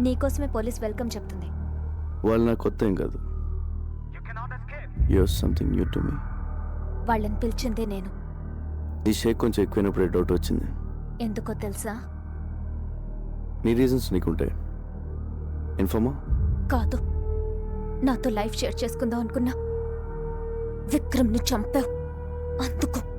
నీకోసమే police welcome చెప్తుంది. వాళ్ళు నాకు కొత్త ఏం కాదు. You're something new to me. వాళ్ళని పిలిచిందే నేను. ఈ షేక్ కొంచెం ఎక్కువైనప్పుడే డౌట్ వచ్చింది. ఎందుకో తెలుసా? నీ రీజన్స్ నీకుంటాయి. ఇన్ఫార్మా? కాదు, నాతో లైఫ్ షేర్ చేసుకుందాం అనుకున్నా విక్రమ్ని చంపావు అందుకు.